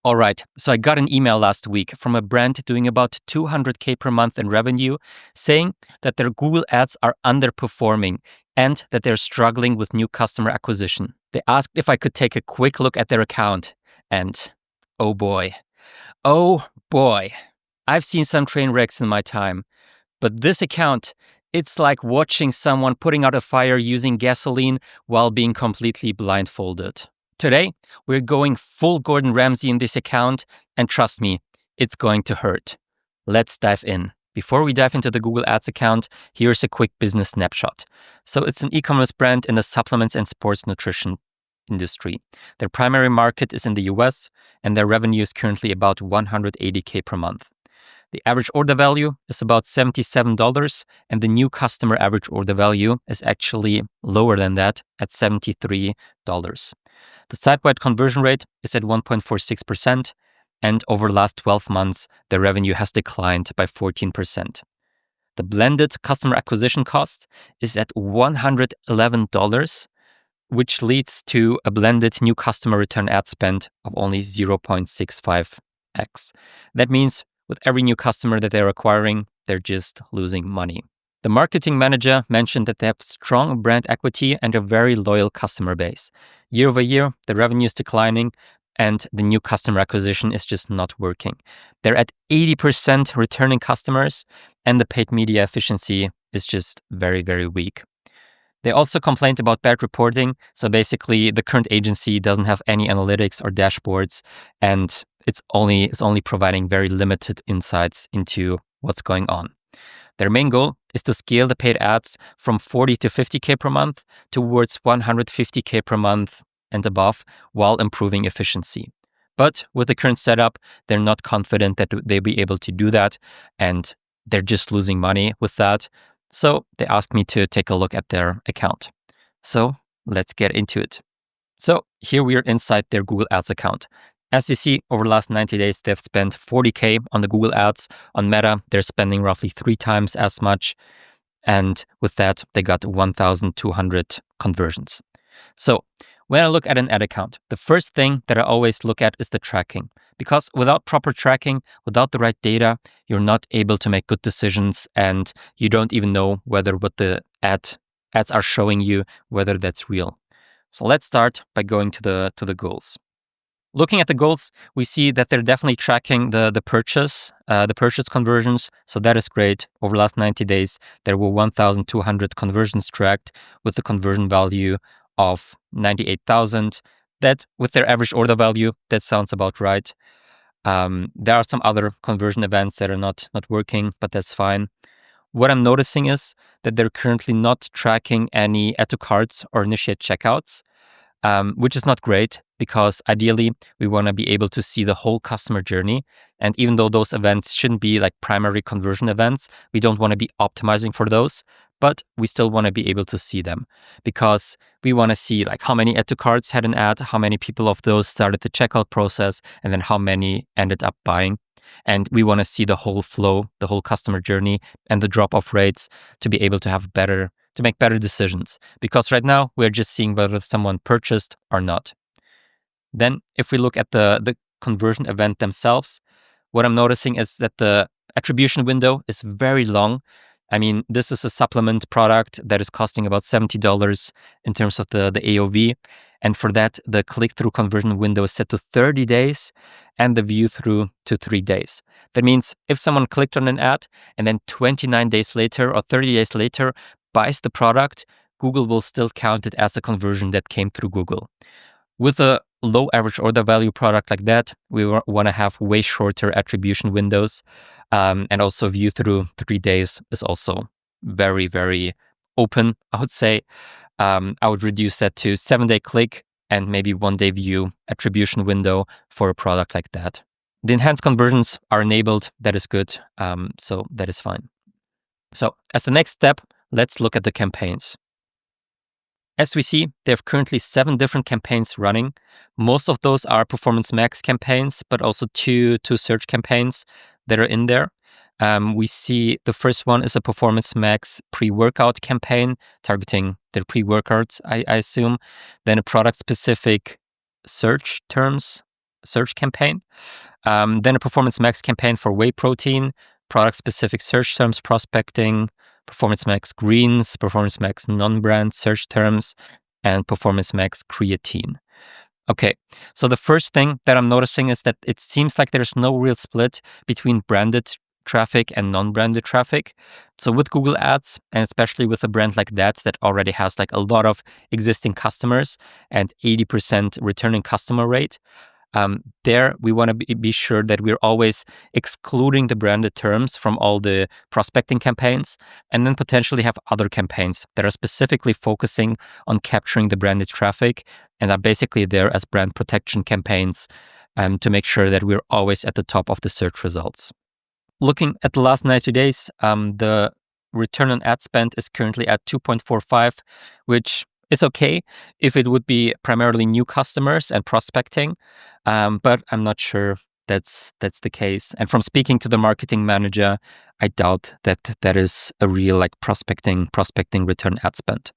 All right, so I got an email last week from a brand doing about 200K per month in revenue saying that their Google ads are underperforming and that they're struggling with new customer acquisition. They asked if I could take a quick look at their account and oh boy, I've seen some train wrecks in my time, but this account, it's like watching someone putting out a fire using gasoline while being completely blindfolded. Today, we're going full Gordon Ramsay in this account, and trust me, it's going to hurt. Let's dive in. Before we dive into the Google Ads account, here's a quick business snapshot. So it's an e-commerce brand in the supplements and sports nutrition industry. Their primary market is in the US, and their revenue is currently about 180K per month. The average order value is about $77, and the new customer average order value is actually lower than that at $73. The site-wide conversion rate is at 1.46%, and over the last 12 months, the revenue has declined by 14%. The blended customer acquisition cost is at $111, which leads to a blended new customer return ad spend of only 0.65x. That means with every new customer that they're acquiring, they're just losing money. The marketing manager mentioned that they have strong brand equity and a very loyal customer base. Year over year, the revenue is declining and the new customer acquisition is just not working. They're at 80% returning customers and the paid media efficiency is just very, very weak. They also complained about bad reporting. So basically, the current agency doesn't have any analytics or dashboards, and it's only providing very limited insights into what's going on. Their main goal is to scale the paid ads from 40 to 50K per month towards 150K per month and above while improving efficiency. But with the current setup, they're not confident that they'll be able to do that, and they're just losing money with that. So they asked me to take a look at their account. So let's get into it. So here we are inside their Google Ads account. As you see, over the last 90 days, they've spent 40K on the Google Ads. On Meta, they're spending roughly 3 times as much. And with that, they got 1,200 conversions. So when I look at an ad account, the first thing that I always look at is the tracking. Because without proper tracking, without the right data, you're not able to make good decisions and you don't even know whether what the ads are showing you, whether that's real. So let's start by going to the goals. Looking at the goals, we see that they're definitely tracking the purchase conversions. So that is great. Over the last 90 days, there were 1,200 conversions tracked with a conversion value of 98,000. That with their average order value, that sounds about right. There are some other conversion events that are not working, but that's fine. What I'm noticing is that they're currently not tracking any add to carts or initiate checkouts, which is not great because ideally we want to be able to see the whole customer journey. And even though those events shouldn't be like primary conversion events, we don't want to be optimizing for those, but we still want to be able to see them because we want to see like how many add to carts had an ad, how many people of those started the checkout process, and then how many ended up buying. And we want to see the whole flow, the whole customer journey and the drop-off rates to be able to make better decisions. Because right now we're just seeing whether someone purchased or not. Then if we look at the conversion event themselves, what I'm noticing is that the attribution window is very long. I mean, this is a supplement product that is costing about $70 in terms of the AOV. And for that, the click-through conversion window is set to 30 days and the view-through to 3 days. That means if someone clicked on an ad and then 29 days later or 30 days later buys the product, Google will still count it as a conversion that came through Google. With a low average order value product like that, we want to have way shorter attribution windows. And also view through 3 days is also very, very open, I would say. I would reduce that to 7-day click and maybe 1-day view attribution window for a product like that. The enhanced conversions are enabled. That is good. So that is fine. So as the next step, let's look at the campaigns. As we see, they have currently 7 different campaigns running. Most of those are Performance Max campaigns, but also two search campaigns that are in there. We see the first one is a Performance Max pre-workout campaign targeting their pre-workouts, I assume. Then a product-specific search terms search campaign. Then a Performance Max campaign for whey protein, product-specific search terms prospecting, Performance Max greens, Performance Max non-brand search terms, and Performance Max creatine. Okay, so the first thing that I'm noticing is that it seems like there's no real split between branded traffic and non-branded traffic. So with Google Ads, and especially with a brand like that already has like a lot of existing customers and 80% returning customer rate, there we want to be sure that we're always excluding the branded terms from all the prospecting campaigns, and then potentially have other campaigns that are specifically focusing on capturing the branded traffic and are basically there as brand protection campaigns to make sure that we're always at the top of the search results. Looking at the last 90 days, the return on ad spend is currently at 2.45, which is okay if it would be primarily new customers and prospecting, but I'm not sure that's the case. And from speaking to the marketing manager, I doubt that is a real like prospecting return ad spend.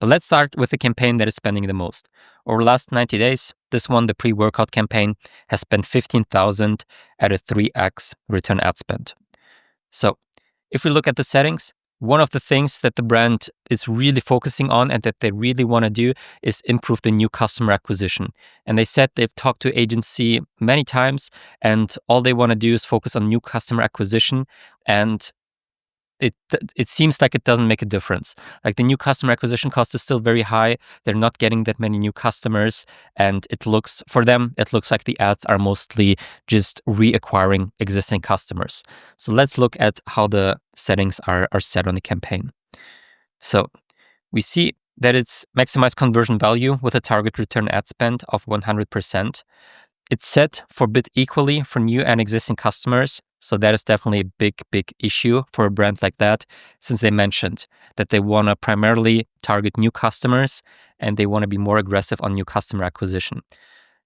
But let's start with the campaign that is spending the most. Over the last 90 days, this one, the pre-workout campaign, has spent 15,000 at a 3x return ad spend. So if we look at the settings, one of the things that the brand is really focusing on and that they really want to do is improve the new customer acquisition. And they said they've talked to agency many times, and all they want to do is focus on new customer acquisition. And it seems like it doesn't make a difference. Like the new customer acquisition cost is still very high. They're not getting that many new customers, and it looks like the ads are mostly just reacquiring existing customers. So let's look at how the settings are set on the campaign. So we see that it's maximize conversion value with a target return ad spend of 100%. It's set for bid equally for new and existing customers. So that is definitely a big issue for a brand like that, since they mentioned that they want to primarily target new customers and they want to be more aggressive on new customer acquisition.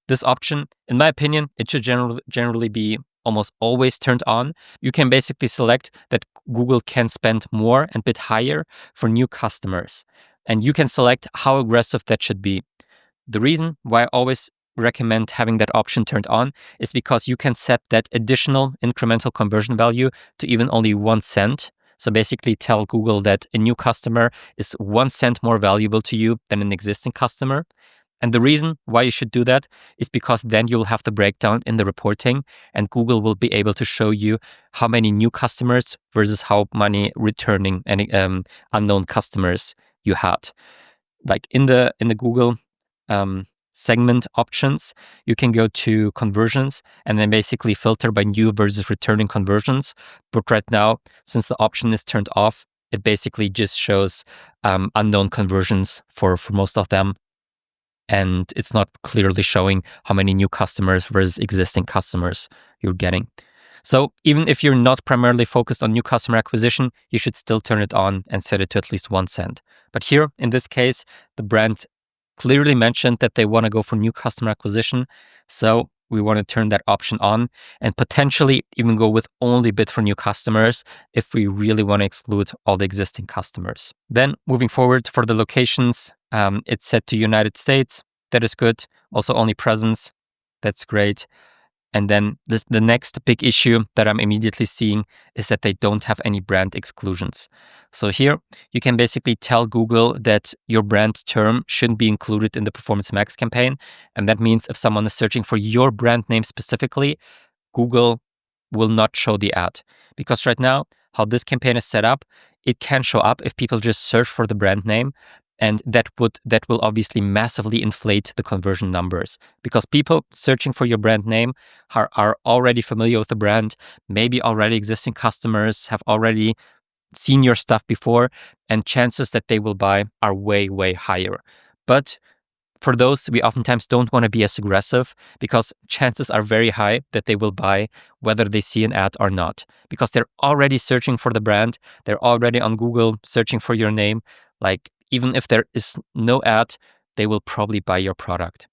This option, in my opinion, it should generally be almost always turned on. You can basically select that Google can spend more and bid higher for new customers. And you can select how aggressive that should be. The reason why I always recommend having that option turned on is because you can set that additional incremental conversion value to even only 1 cent. So basically tell Google that a new customer is 1 cent more valuable to you than an existing customer. And the reason why you should do that is because then you'll have the breakdown in the reporting, and Google will be able to show you how many new customers versus how many returning and unknown customers you had. Like in the Google segment options, you can go to conversions and then basically filter by new versus returning conversions. But right now, since the option is turned off, it basically just shows unknown conversions for most of them. And it's not clearly showing how many new customers versus existing customers you're getting. So even if you're not primarily focused on new customer acquisition, you should still turn it on and set it to at least 1 cent. But here, in this case, the brand clearly mentioned that they want to go for new customer acquisition. So we want to turn that option on and potentially even go with only bid for new customers if we really want to exclude all the existing customers. Then moving forward for the locations, it's set to United States. That is good. Also only presence. That's great. And then the next big issue that I'm immediately seeing is that they don't have any brand exclusions. So here you can basically tell Google that your brand term shouldn't be included in the Performance Max campaign. And that means if someone is searching for your brand name specifically, Google will not show the ad. Because right now, how this campaign is set up, it can show up if people just search for the brand name. And that will obviously massively inflate the conversion numbers, because people searching for your brand name are already familiar with the brand, maybe already existing customers, have already seen your stuff before, and chances that they will buy are way higher. But for those, we oftentimes don't want to be as aggressive, because chances are very high that they will buy whether they see an ad or not, because they're already searching for the brand, they're already on Google searching for your name. Like, even if there is no ad, they will probably buy your product.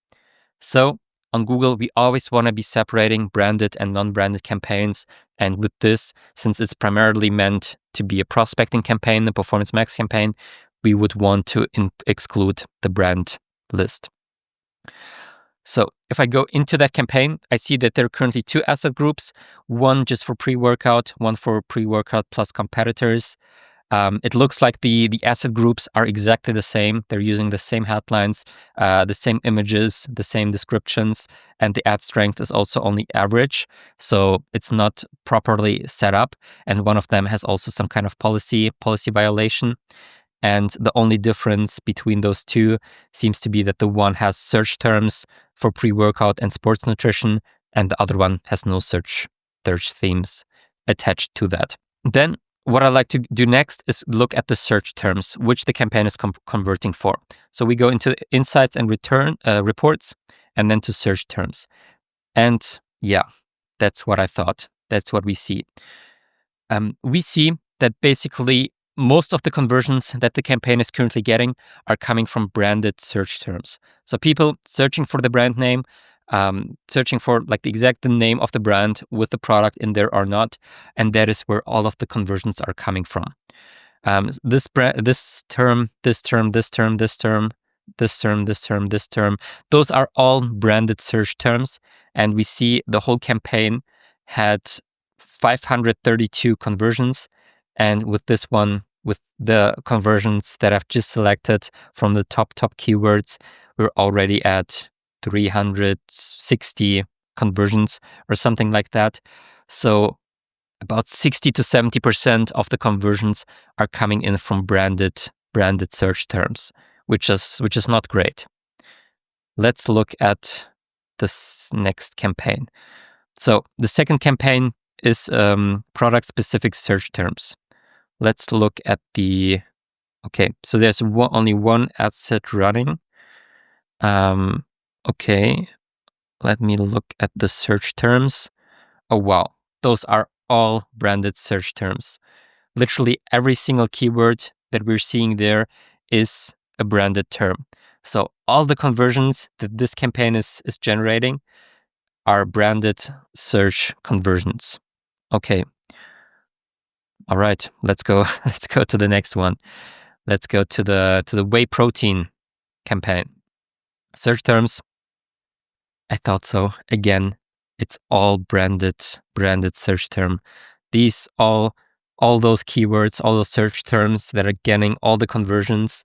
So on Google, we always want to be separating branded and non-branded campaigns. And with this, since it's primarily meant to be a prospecting campaign, the Performance Max campaign, we would want to exclude the brand list. So if I go into that campaign, I see that there are currently 2 asset groups, one just for pre-workout, one for pre-workout plus competitors. It looks like the asset groups are exactly the same. They're using the same headlines, the same images, the same descriptions, and the ad strength is also only average. So it's not properly set up. And one of them has also some kind of policy violation. And the only difference between those two seems to be that the one has search terms for pre-workout and sports nutrition, and the other one has no search themes attached to that. Then what I like to do next is look at the search terms, which the campaign is converting for. So we go into insights and reports, and then to search terms. And yeah, that's what I thought. That's what we see. We see that basically most of the conversions that the campaign is currently getting are coming from branded search terms. So people searching for the brand name, searching for like the exact name of the brand with the product in there or not, and that is where all of the conversions are coming from. This term, this term, this term, this term, this term, this term, this term, those are all branded search terms, and we see the whole campaign had 532 conversions, and with this one, with the conversions that I've just selected from the top keywords, we're already at 360 conversions or something like that. So about 60 to 70% of the conversions are coming in from branded search terms, which is not great. Let's look at this next campaign. So the second campaign is product-specific search terms. Let's look at okay, so there's only one ad set running. Okay, let me look at the search terms. Oh, wow. Those are all branded search terms. Literally every single keyword that we're seeing there is a branded term. So all the conversions that this campaign is generating are branded search conversions. Okay. All right, let's go to the next one. Let's go to the whey protein campaign. Search terms. I thought so. Again, it's all branded search term. These all those keywords, all those search terms that are getting all the conversions,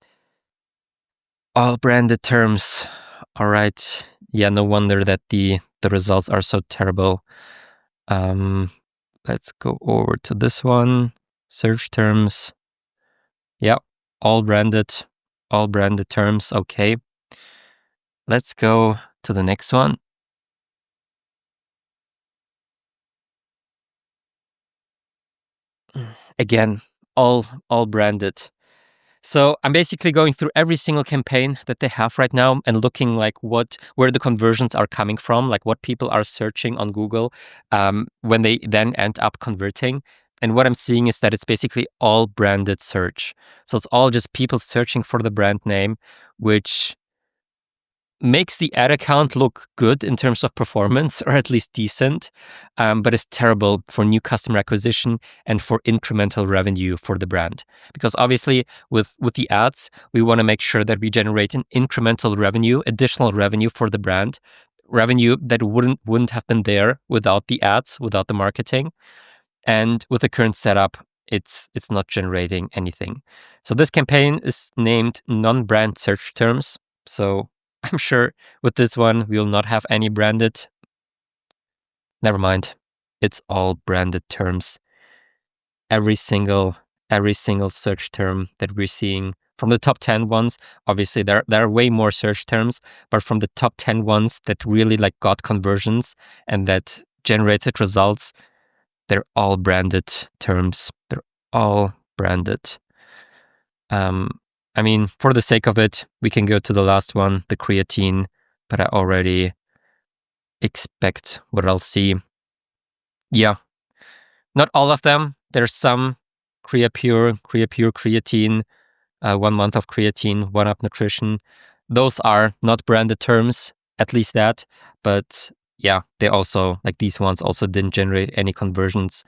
all branded terms. All right. Yeah, no wonder that the results are so terrible. Let's go over to this one. Search terms. Yeah, all branded terms. Okay. Let's go to the next one. Again, all branded. So I'm basically going through every single campaign that they have right now and looking like where the conversions are coming from, like what people are searching on Google when they then end up converting. And what I'm seeing is that it's basically all branded search. So it's all just people searching for the brand name, which makes the ad account look good in terms of performance, or at least decent, but is terrible for new customer acquisition and for incremental revenue for the brand. Because obviously, with the ads, we want to make sure that we generate an incremental revenue, additional revenue for the brand, revenue that wouldn't have been there without the ads, without the marketing. And with the current setup, it's not generating anything. So this campaign is named non-brand search terms. So I'm sure with this one, we will not have any branded. Never mind. It's all branded terms. Every single search term that we're seeing from the top 10 ones, obviously there are way more search terms, but from the top 10 ones that really like got conversions and that generated results, they're all branded terms. They're all branded. I mean, for the sake of it, we can go to the last one, the creatine, but I already expect what I'll see. Yeah, not all of them. There's some Creapure creatine, 1 month of creatine, 1UP nutrition. Those are not branded terms, at least that. But yeah, they also, like these ones also didn't generate any conversions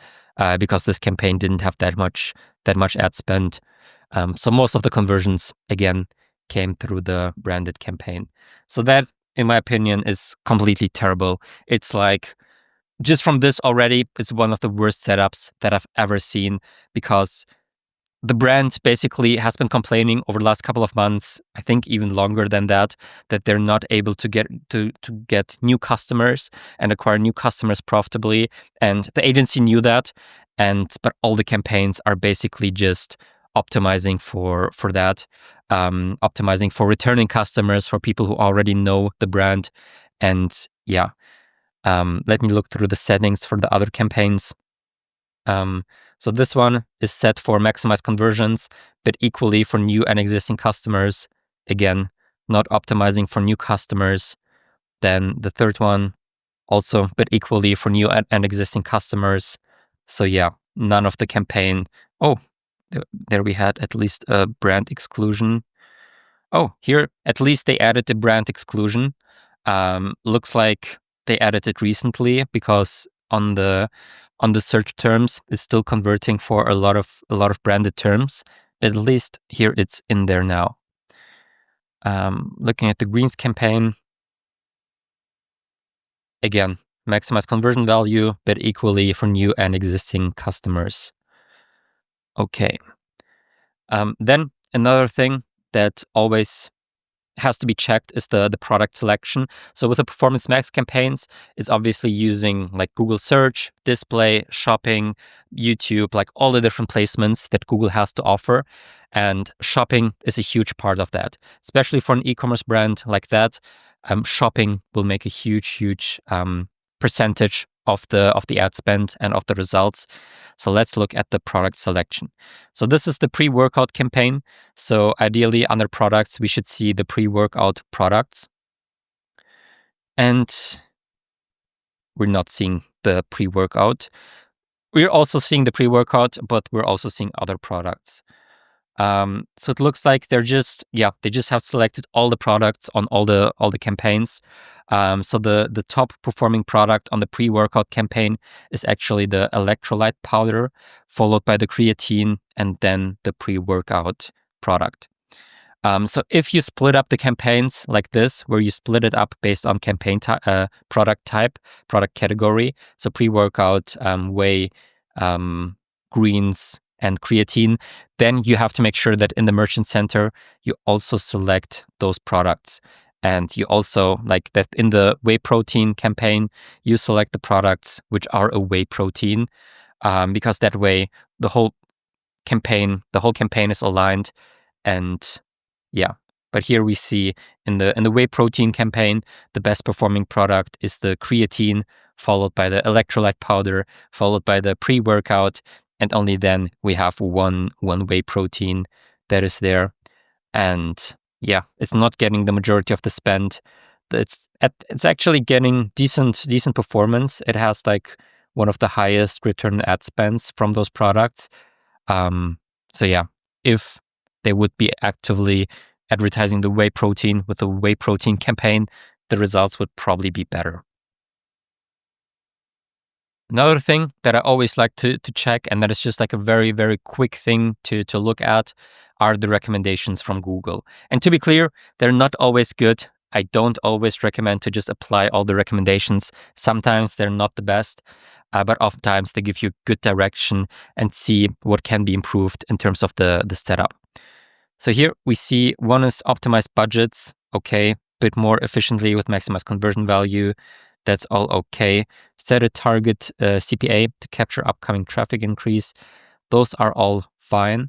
because this campaign didn't have that much ad spend. So most of the conversions, again, came through the branded campaign. So that in my opinion, is completely terrible. It's like, just from this already, it's one of the worst setups that I've ever seen, because the brand basically has been complaining over the last couple of months, I think even longer than that they're not able to get new customers and acquire new customers profitably. And the agency knew that, but all the campaigns are basically just optimizing for that, optimizing for returning customers, for people who already know the brand. And yeah, let me look through the settings for the other campaigns. So this one is set for maximize conversions, but equally for new and existing customers. Again, not optimizing for new customers. Then the third one, also, but equally for new and existing customers. So yeah, none of the campaign. Oh, there we had at least a brand exclusion. Oh, here, at least they added the brand exclusion. Looks like they added it recently, because on the search terms, it's still converting for a lot of branded terms. At least here it's in there now. Looking at the greens campaign, again, maximize conversion value, but equally for new and existing customers. Okay. Then another thing that always has to be checked is the product selection. So with the Performance Max campaigns, it's obviously using like Google search, display, shopping, YouTube, like all the different placements that Google has to offer. And shopping is a huge part of that, especially for an e-commerce brand like that. Shopping will make a huge percentage of the ad spend and of the results. So let's look at the product selection. So this is the pre-workout campaign. So ideally, under products, we should see the pre-workout products. And we're not seeing the pre-workout. We're also seeing the pre-workout, but we're also seeing other products. So it looks like they just have selected all the products on all the campaigns. So the top performing product on the pre-workout campaign is actually the electrolyte powder, followed by the creatine, and then the pre-workout product. So if you split up the campaigns like this, where you split it up based on campaign product type, product category, so pre-workout, whey, greens, and creatine, then you have to make sure that in the merchant center, you also select those products. And you also, like that in the whey protein campaign, you select the products which are a whey protein, because that way the whole campaign is aligned. And yeah, but here we see in the whey protein campaign, the best performing product is the creatine, followed by the electrolyte powder, followed by the pre-workout, and only then we have one whey protein that is there. And yeah, it's not getting the majority of the spend. It's actually getting decent performance. It has like one of the highest return ad spends from those products. So yeah, if they would be actively advertising the whey protein with the whey protein campaign, the results would probably be better. Another thing that I always like to check, and that is just like a very, very quick thing to look at, are the recommendations from Google. And to be clear, they're not always good. I don't always recommend to just apply all the recommendations. Sometimes they're not the best, but oftentimes they give you good direction and see what can be improved in terms of the setup. So here we see one is optimize budgets. Okay, bit more efficiently with maximize conversion value. That's all okay. Set a target CPA to capture upcoming traffic increase. Those are all fine.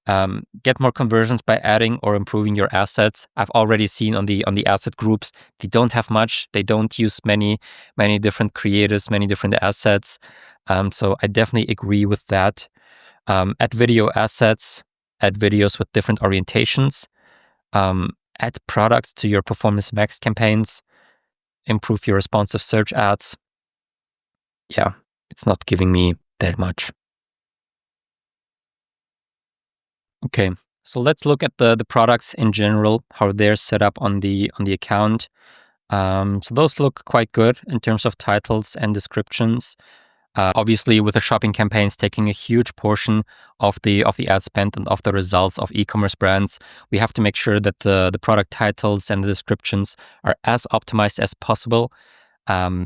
Get more conversions by adding or improving your assets. I've already seen on the asset groups, they don't have much. They don't use many different creators, many different assets. So I definitely agree with that. Add video assets, add videos with different orientations. Add products to your Performance Max campaigns. Improve your responsive search ads. Yeah, it's not giving me that much. Okay, so let's look at the products in general, how they're set up on the account. So those look quite good in terms of titles and descriptions. Obviously, with the shopping campaigns taking a huge portion of the ad spend and of the results of e-commerce brands, we have to make sure that the product titles and the descriptions are as optimized as possible,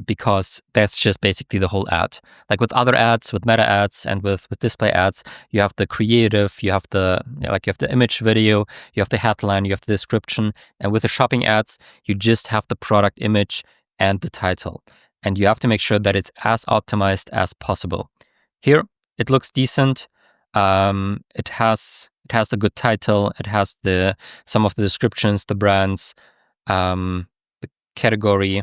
because that's just basically the whole ad. Like with other ads, with meta ads and with display ads, you have the creative, you have the you have the image, video, you have the headline, you have the description, and with the shopping ads, you just have the product image and the title. And you have to make sure that it's as optimized as possible. Here, it looks decent. It has the good title. It has some of the descriptions, the brands, the category.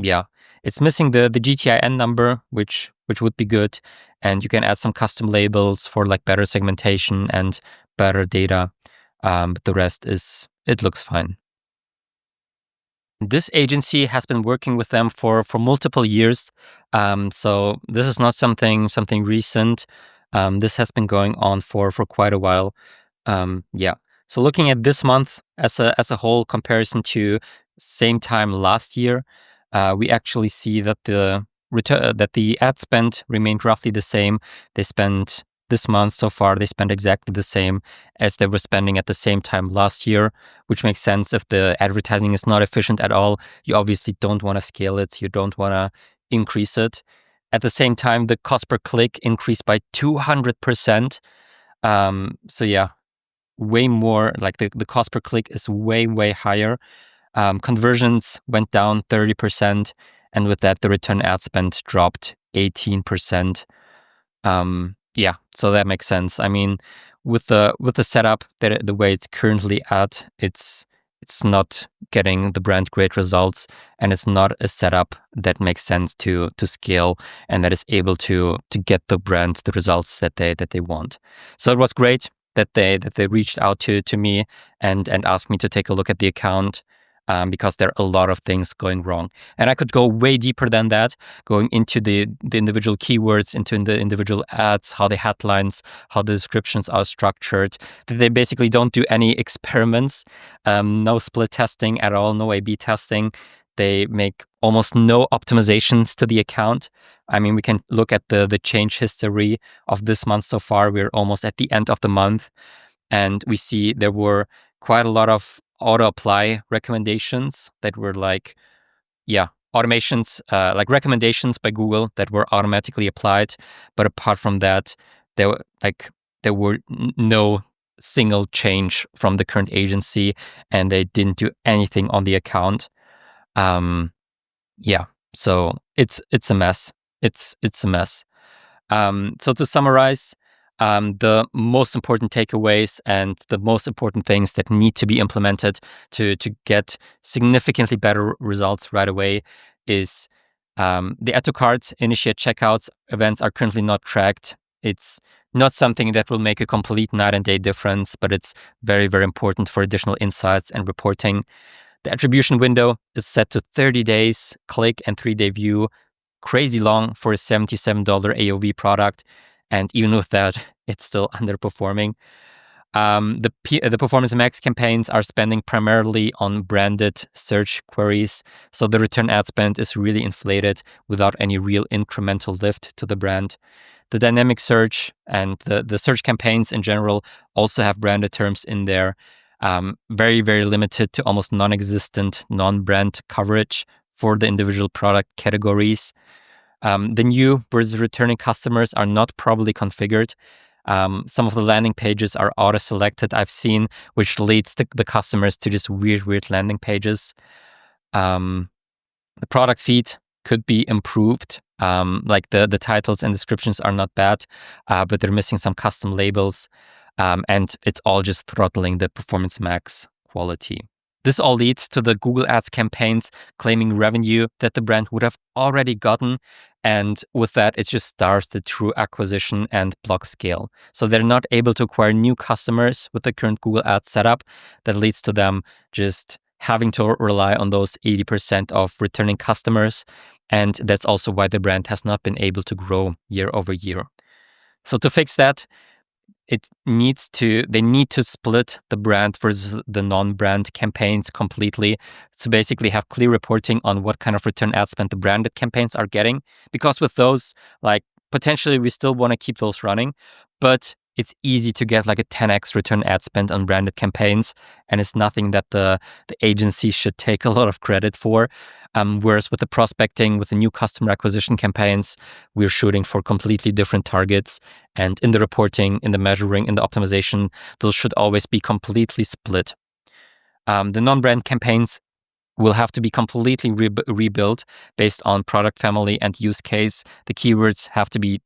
Yeah, it's missing the GTIN number, which would be good, and you can add some custom labels for like better segmentation and better data. But the rest it looks fine. This agency has been working with them for multiple years, so this is not something recent. This has been going on for quite a while. Yeah. So looking at this month as a whole comparison to same time last year, we actually see that the ad spend remained roughly the same. They spent this month so far, they spent exactly the same as they were spending at the same time last year, which makes sense. If the advertising is not efficient at all, you obviously don't want to scale it. You don't want to increase it. At the same time, the cost per click increased by 200%. So yeah, way more, like the cost per click is way higher. Conversions went down 30%, and with that, the return ad spend dropped 18%. Yeah, so that makes sense. I mean, with the setup that the way it's currently at, it's not getting the brand great results, and it's not a setup that makes sense to scale and that is able to get the brand the results that they want. So it was great that they reached out to me and asked me to take a look at the account. Because there are a lot of things going wrong. And I could go way deeper than that, going into the individual keywords, into the individual ads, how the headlines, how the descriptions are structured. They basically don't do any experiments, no split testing at all, no A/B testing. They make almost no optimizations to the account. I mean, we can look at the change history of this month so far. We're almost at the end of the month, and we see there were quite a lot of auto apply recommendations that were like, automations, like recommendations by Google that were automatically applied. But apart from that, there were no single change from the current agency, and they didn't do anything on the account. So it's a mess. It's a mess. So to summarize, the most important takeaways and the most important things that need to be implemented to get significantly better results right away is the add to carts, initiate checkouts events are currently not tracked. It's not something that will make a complete night and day difference, but it's very, very important for additional insights and reporting. The attribution window is set to 30 days click and 3-day view. Crazy long for a $77 AOV product. And even with that, it's still underperforming. The Performance Max campaigns are spending primarily on branded search queries. So the return ad spend is really inflated without any real incremental lift to the brand. The dynamic search and the search campaigns in general also have branded terms in there. Very, very limited to almost non-existent non-brand coverage for the individual product categories. The new versus returning customers are not properly configured. Some of the landing pages are auto-selected, I've seen, which leads the customers to just weird landing pages. The product feed could be improved. Like the titles and descriptions are not bad, but they're missing some custom labels. And it's all just throttling the Performance Max quality. This all leads to the Google Ads campaigns claiming revenue that the brand would have already gotten. And with that, it just starts the true acquisition and block scale. So they're not able to acquire new customers with the current Google Ads setup. That leads to them just having to rely on those 80% of returning customers. And that's also why the brand has not been able to grow year over year. So to fix that, they need to split the brand versus the non-brand campaigns completely, to basically have clear reporting on what kind of return ad spend the branded campaigns are getting. Because with those, like, potentially we still want to keep those running, but it's easy to get like a 10x return ad spend on branded campaigns, and it's nothing that the agency should take a lot of credit for. Whereas with the prospecting, with the new customer acquisition campaigns, we're shooting for completely different targets. And in the reporting, in the measuring, in the optimization, those should always be completely split. The non-brand campaigns will have to be completely rebuilt based on product family and use case. The keywords have to be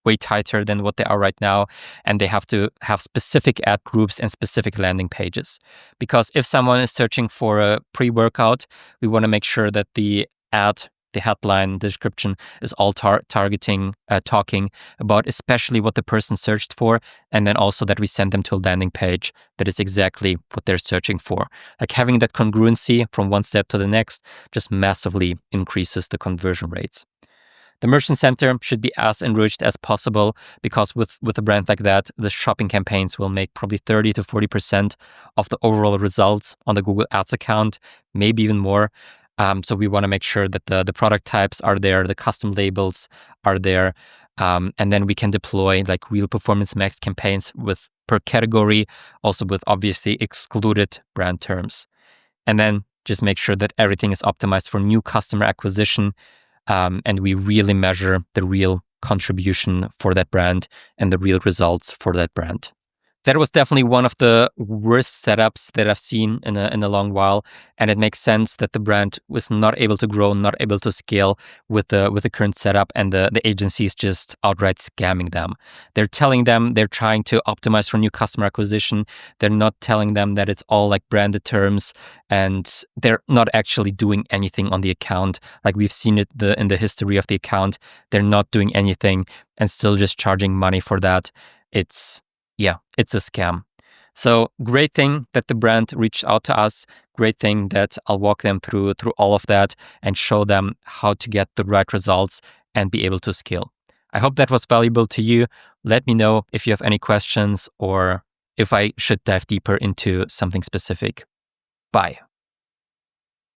way tighter than what they are right now, and they have to have specific ad groups and specific landing pages. Because if someone is searching for a pre-workout, we want to make sure that the ad, the headline, the description is all talking about especially what the person searched for, and then also that we send them to a landing page that is exactly what they're searching for. Like, having that congruency from one step to the next just massively increases the conversion rates. The merchant center should be as enriched as possible, because with a brand like that, the shopping campaigns will make probably 30 to 40% of the overall results on the Google Ads account, maybe even more. So we want to make sure that the product types are there, the custom labels are there, and then we can deploy like real performance max campaigns with per category, also with obviously excluded brand terms. And then just make sure that everything is optimized for new customer acquisition. And we really measure the real contribution for that brand and the real results for that brand. That was definitely one of the worst setups that I've seen in a long while, and it makes sense that the brand was not able to grow, not able to scale with the current setup, and the agency is just outright scamming them. They're telling them they're trying to optimize for new customer acquisition. They're not telling them that it's all like branded terms, and they're not actually doing anything on the account. Like, we've seen it in the history of the account. They're not doing anything and still just charging money for that. It's a scam. So great thing that the brand reached out to us. Great thing that I'll walk them through all of that and show them how to get the right results and be able to scale. I hope that was valuable to you. Let me know if you have any questions or if I should dive deeper into something specific. Bye.